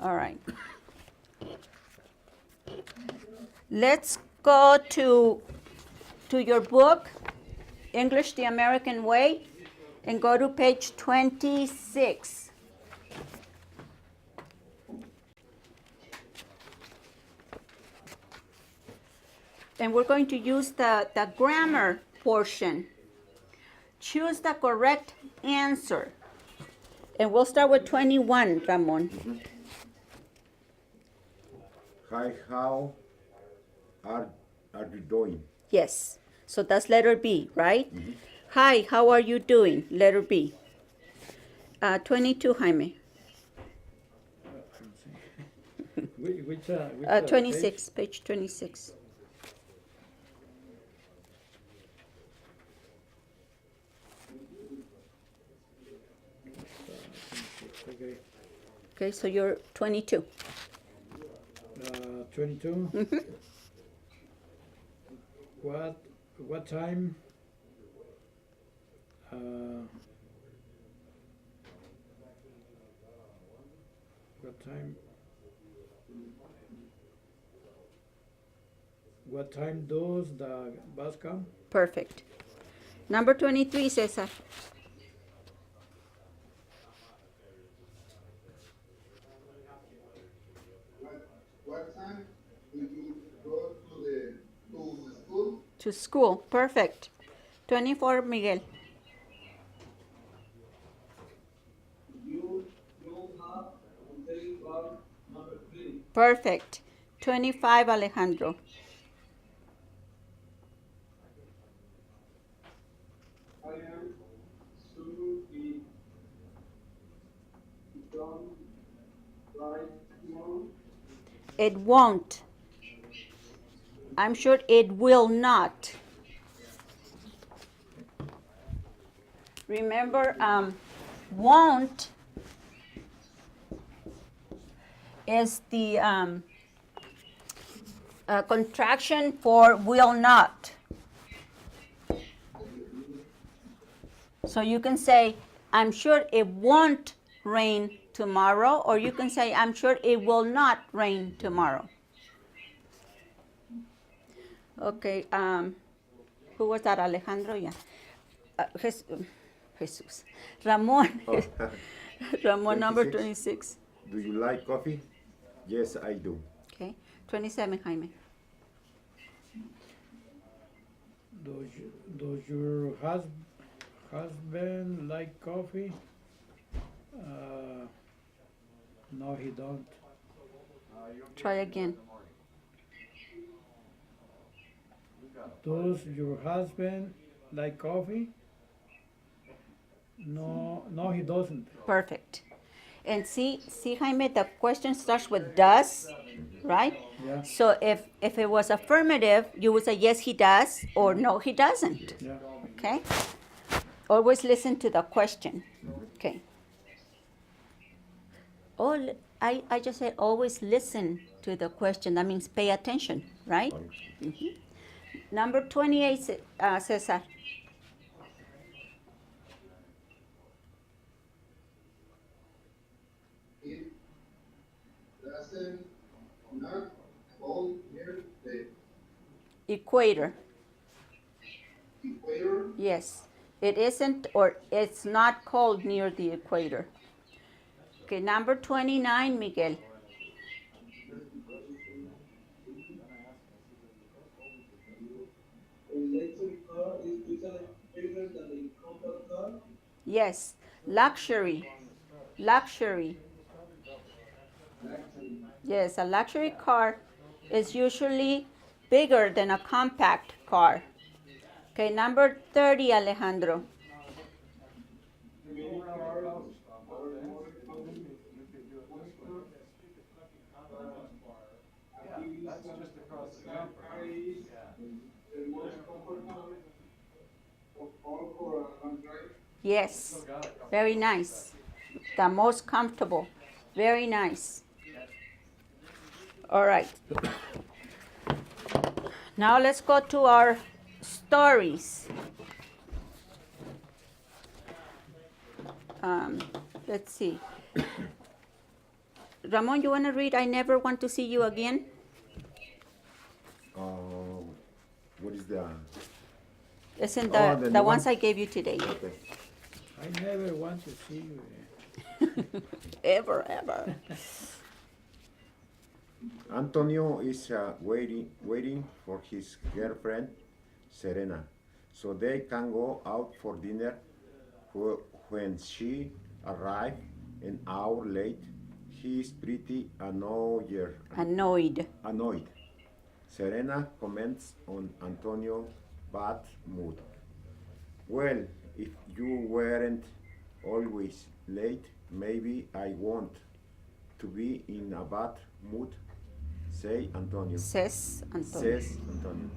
All right. Let's go to your book, English the American Way, and go to page 26. And we're going to use the grammar portion. Choose the correct answer. And we'll start with 21, Ramon. Hi, how are you doing? Yes. So that's letter B, right? Mm-hmm. Hi, how are you doing? Letter B. 22, Jaime. Which 26, page 26. Okay. Okay, so you're 22. 22. Mm-hmm. What time? What time? What time does the bus come? Perfect. Number 23, Cesar. What time do you go to school? To school. Perfect. 24, Miguel. You have take bar number 3. Perfect. 25, Alejandro. I am soon be done right tomorrow. It won't. I'm sure it will not. Remember, won't is the contraction for will not. So you can say, I'm sure it won't rain tomorrow, or you can say, I'm sure it will not rain tomorrow. Okay, who was that? Alejandro? Yeah. Jesus. Ramon. Oh. Ramon, number 26. 26. Do you like coffee? Yes, I do. Okay. 27, Jaime. Does your husband like coffee? No, he don't. Try again. Does your husband like coffee? No, he doesn't. Perfect. And see, Jaime, the question starts with does, right? Yeah. So if it was affirmative, you would say yes, he does, or no, he doesn't. Yeah. Okay? Always listen to the question. Okay. I just said always listen to the question. That means pay attention, right? Mm-hmm. Number 28, Cesar. It doesn't not hold near the Equator. equator. Yes. It isn't or it's not cold near the equator. Okay, number 29, Miguel. Electric car is usually bigger than a compact car. Yes. Luxury. Luxury. Yes, a luxury car is usually bigger than a compact car. Okay, number 30, Alejandro. Many cars are more common. Car is the most comfortable of all for a long drive. Yes, very nice. The most comfortable. Very nice. All right. Now let's go to our stories. Let's see. Ramon, you want to read I never want to see you again? What is the? It's in Oh, the the new ones one? I gave you today. Okay. I never want to see you. Ever. Antonio is waiting for his girlfriend Serena, so they can go out for dinner. When she arrives an hour late, he is pretty annoyed. Serena comments on Antonio's bad mood. Well, if you weren't always late, maybe I won't to be in a bad mood, say Antonio. Says Antonio. Says Antonio.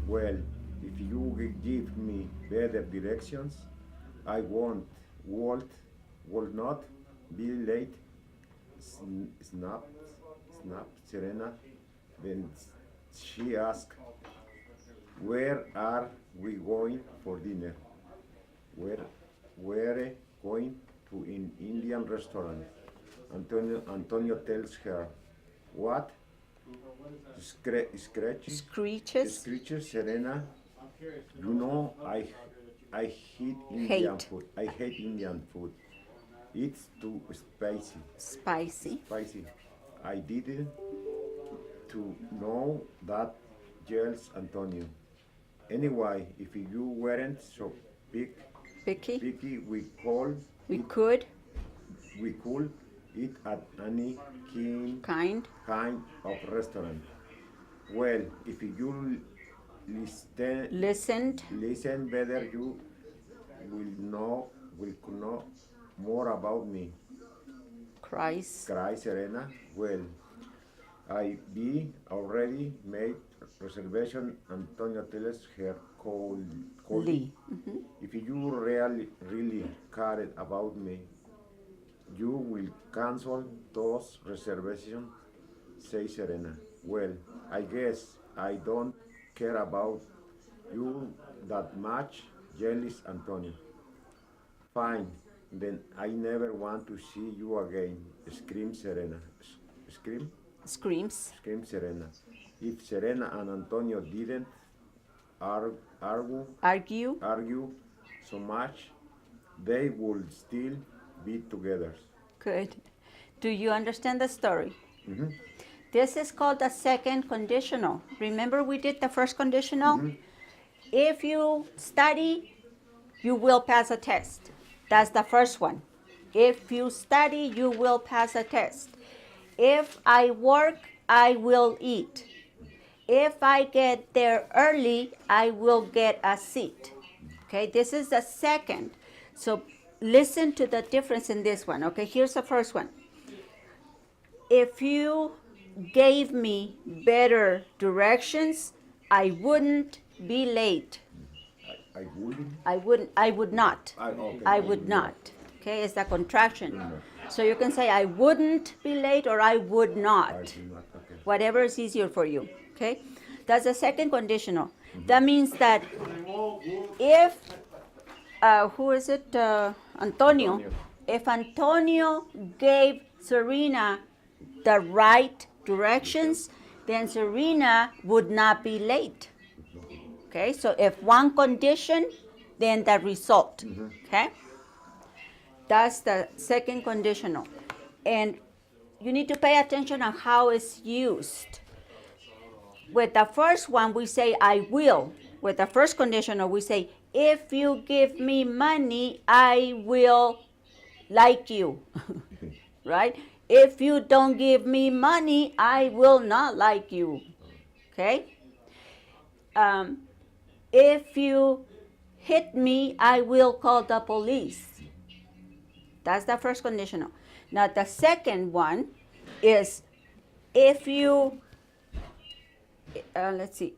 Well, if you give me better directions, I will not be late. Snap Serena. Then she asked, "Where are we going for dinner?" We're going to an Indian restaurant. Antonio tells her, "What?" Screeches. Screeches Serena. You know, I hate Indian food. It's too Spicy. I didn't to know that, yells Antonio. Anyway, if you weren't so Picky. picky, We could. we could eat at any Kind. kind of restaurant. Well, if you Listened. listen better, you will know more about me. Cries. Cry Serena. Well, I be already made reservation. Antonio tells her coldly. Lee. If you really cared about me, you will cancel those reservations, says Serena. Well, I guess I don't care about you that much, yells Antonio. Fine, then I never want to see you again, screams Serena. Scream? Screams. Screams Serena. If Serena and Antonio didn't Argue. argue so much, they would still be together. Good. Do you understand the story? Mm-hmm. This is called the second conditional. Remember we did the first conditional? If you study, you will pass a test. That's the first one. If you study, you will pass a test. If I work, I will eat. If I get there early, I will get a seat. Okay, this is the second. So listen to the difference in this one. Okay, here's the first one. If you gave me better directions, I wouldn't be late. I wouldn't. I would not. Okay. I would not. Okay, it's the contraction. So you can say I wouldn't be late or I would not. I do not. Okay. Whatever is easier for you. Okay, that's the second conditional. That means that if who is it? Antonio. If Antonio gave Serena the right directions, then Serena would not be late. Okay, so if one condition, then the result. Okay, that's the second conditional. And you need to pay attention on how it's used. With the first one, we say, I will. With the first conditional, we say, if you give me money, I will like you. Right? If you don't give me money, I will not like you. Okay? If you hit me, I will call the police. That's the first conditional. Now, the second one is if you, let's see,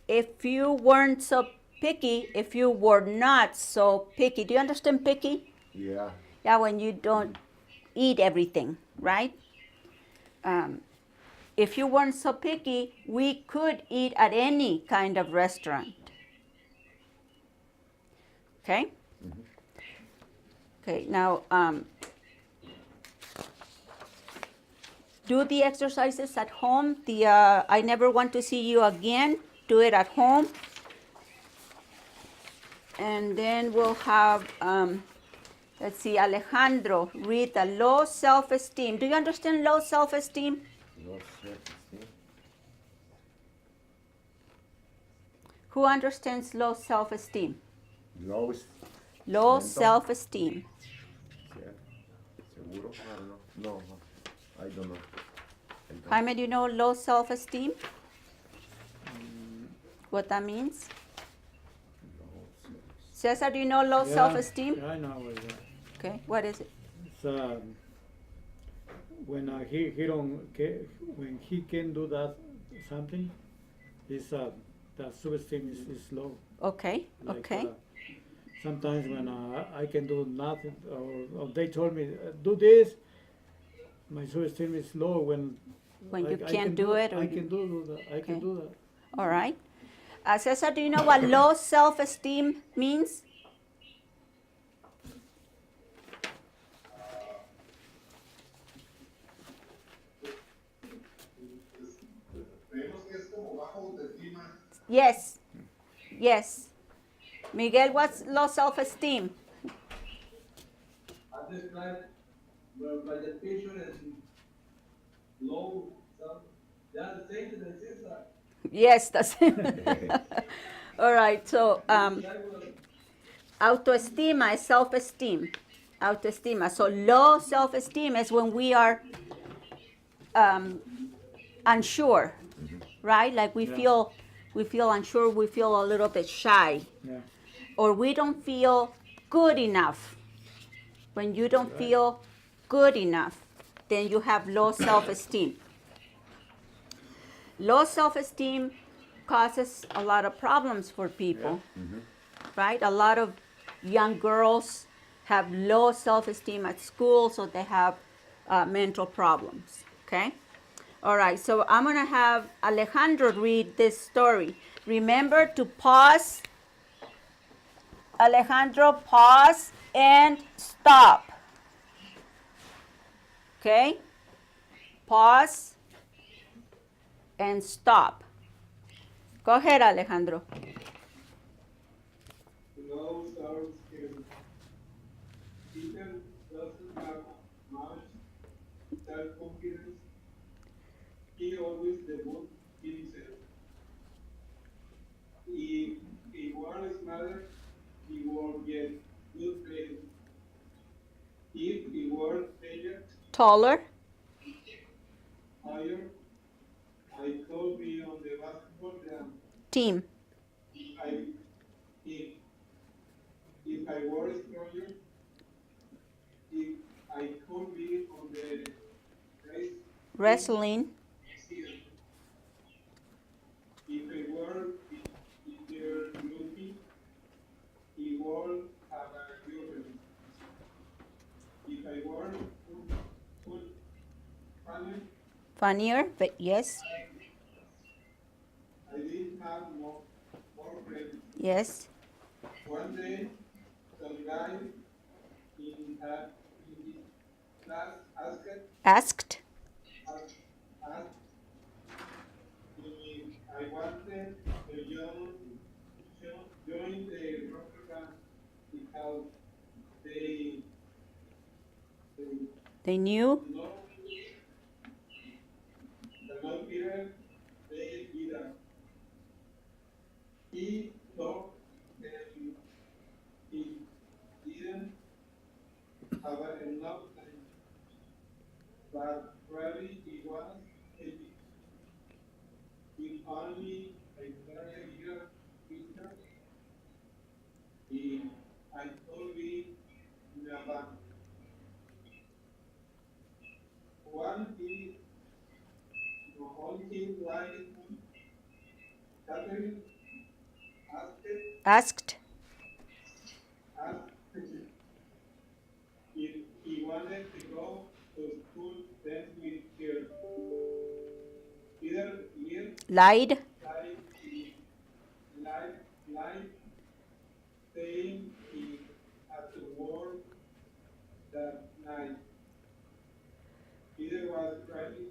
if you weren't so picky, if you were not so picky. Do you understand picky? Yeah. Yeah, when you don't eat everything, right? If you weren't so picky, we could eat at any kind of restaurant. Okay? Okay, now Do the exercises at home. The I never want to see you again. Do it at home. And then we'll have, let's see, Alejandro, read the low self-esteem. Do you understand low self-esteem? Low self-esteem. Who understands low self-esteem? Low. Low Mental? self-esteem. Seguro? I don't know. No, I don't know. Jaime, do you know low self-esteem? What that means? Cesar, do you know low self-esteem? Yeah, I know what that. Okay, what is it? It's when he don't when he can do that something, his that self-esteem is low. Okay, Like, okay. Sometimes when I can do nothing, or they told me do this, my self-esteem is low when You I can't do it, or I can do that. I Okay. can do that. All right. Cesar, do you know what low self-esteem means? Creemos que es como bajo autoestima. Yes. Yes. Miguel, what's low self-esteem? I described by the patient as low self. They are the same as Cesar. Yes, that's all right. So autoestima is self-esteem. Autoestima. So low self-esteem is when we are unsure, right? Like we Yeah. feel unsure. We feel a little bit shy, Yeah. or we don't feel good enough. When you don't Right. feel good enough, then you have low self-esteem. Low self-esteem causes a lot of problems for people, right? A lot of young girls have low self-esteem at school, so they have mental problems, okay? All right, so I'm going to have Alejandro read this story. Remember to pause. Alejandro, pause and stop. Okay? Pause and stop. Go ahead, Alejandro. Low self-esteem. Peter doesn't have much self-confidence. He always devotes himself. If he were smarter, he would get good grades. If he were Taller. higher, I could be on the basketball Team. I, if, if I were stronger, if I could be on the race Wrestling. field. If I were easier looking, he would have a girlfriend. If I were funny, Funnier, but yes. I didn't have more friends. Yes. One day, some guy in his class Asked. asked if I wanted to join the rocker band because they They knew. know the love Peter played guitar. He thought that he didn't have enough time, but really he was happy. If only I started a year Peter, I could be in a band. One he all his life, Catherine Asked. asked if he wanted to go to school then with her. Peter Lied. lied, saying he had to work that night. Peter was crying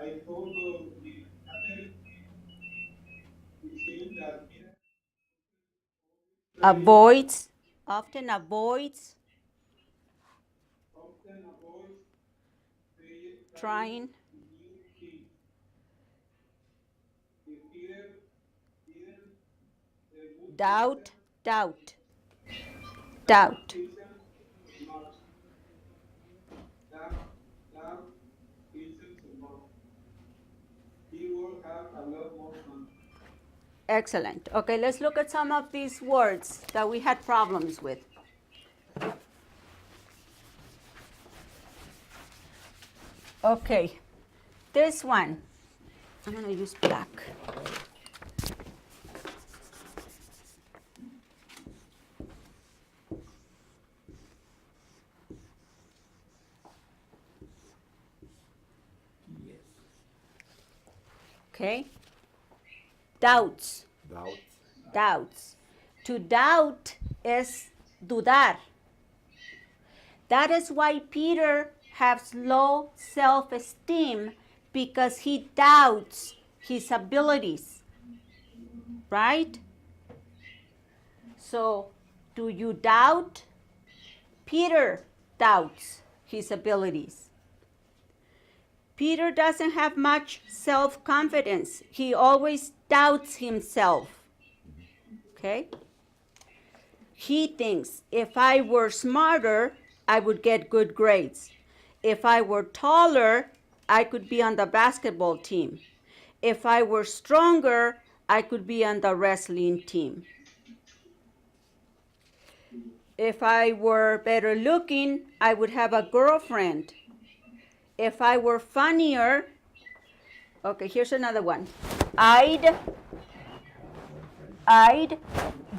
I thought the other saying that Peter Avoids, often avoids often avoids trying. new things. If Peter didn't would Doubt, doubt, listen doubt. so much. That that listen so much. He will have a lot more fun. Excellent. Okay, let's look at some of these words that we had problems with. Okay, this one. I'm going to use black. Okay. Doubts. Doubt. Doubts. To doubt is dudar. That is why Peter has low self-esteem, because he doubts his abilities. Right? So, do you doubt? Peter doubts his abilities. Peter doesn't have much self-confidence. He always doubts himself. Okay? He thinks, if I were smarter, I would get good grades. If I were taller, I could be on the basketball team. If I were stronger, I could be on the wrestling team. If I were better looking, I would have a girlfriend. If I were funnier, okay, here's another one. I'd.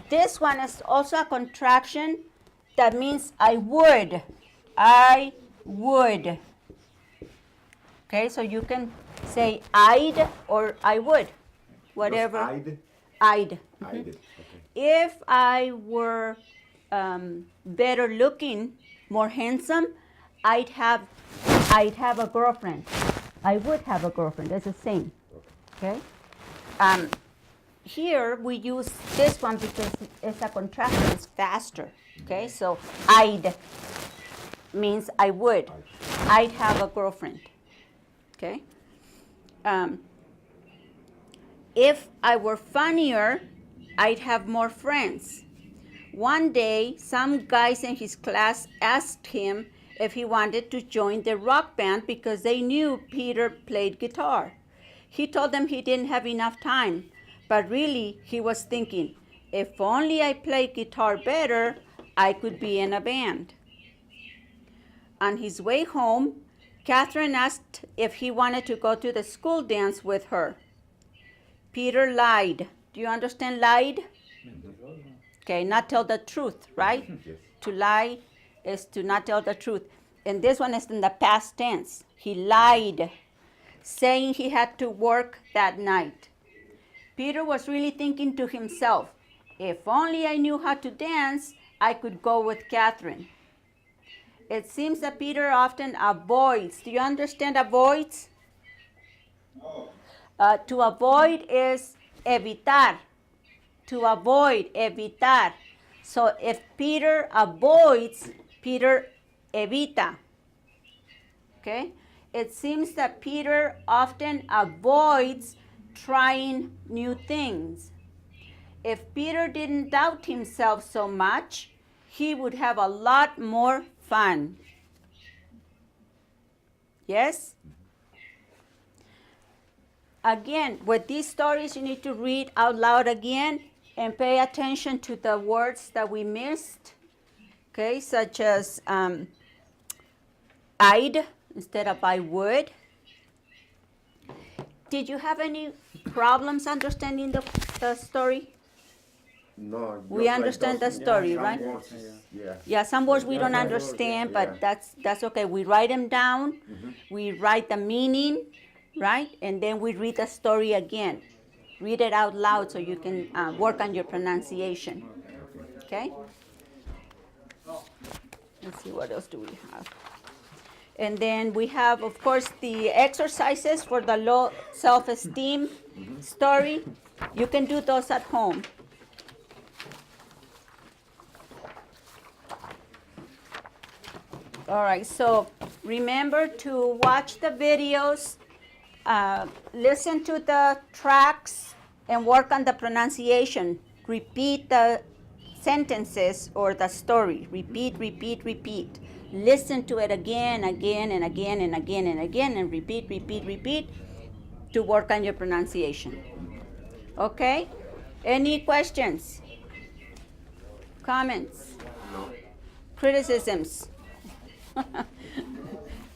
This one is also a contraction that means I would. I would. Okay, so you can say I'd or I would, whatever. I'd. I'd. I'd. Okay. If I were better looking, more handsome, I'd have a girlfriend. I would have a girlfriend. That's the same. Okay. Here we use this one because it's a contraction. It's faster. Okay. So I'd means I would. I'd have a girlfriend. Okay. If I were funnier, I'd have more friends. One day, some guys in his class asked him if he wanted to join the rock band because they knew Peter played guitar. He told them he didn't have enough time, but really he was thinking, if only I played guitar better, I could be in a band. On his way home, Catherine asked if he wanted to go to the school dance with her. Peter lied. Do you understand lied? Okay, not tell the truth, right? Yes. To lie is to not tell the truth. And this one is in the past tense. He lied, saying he had to work that night. Peter was really thinking to himself, if only I knew how to dance, I could go with Catherine. It seems that Peter often avoids. Do you understand avoids? No. To avoid is evitar. To avoid, evitar. So if Peter avoids, Peter evita. Okay? It seems that Peter often avoids trying new things. If Peter didn't doubt himself so much, he would have a lot more fun. Yes? Again, with these stories, you need to read out loud again and pay attention to the words that we missed, okay, such as I'd instead of I would. Did you have any problems understanding the story? No. We just understand those- the story, some right? words, yeah. Yeah, some words we don't Yeah. understand, Yeah. but that's okay. We write them down, we write the meaning, right? And then we read the story again. Read it out loud so you can work on your pronunciation. Okay? Let's see, what else do we have? And then we have, of course, the exercises for the low self-esteem story. You can do those at home. All right, so remember to watch the videos, listen to the tracks, and work on the pronunciation. Repeat the sentences or the story. Repeat, repeat, repeat. Listen to it again, again, and again, and again, and again, and repeat, repeat, repeat to work on your pronunciation. Okay? Any questions? Comments? Criticisms?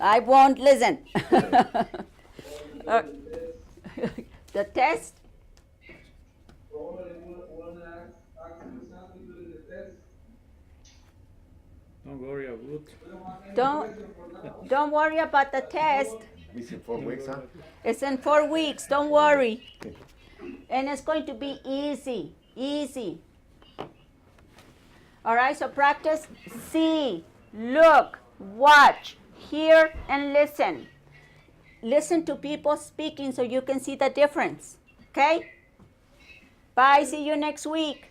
I won't listen. Uh, the test? Don't worry about Don't worry about the test. It's in 4 weeks, huh? It's in 4 weeks. Don't worry. And it's going to be easy. Easy. All right, so practice. See, look, watch, hear, and listen. Listen to people speaking so you can see the difference. Okay? Bye. See you next week.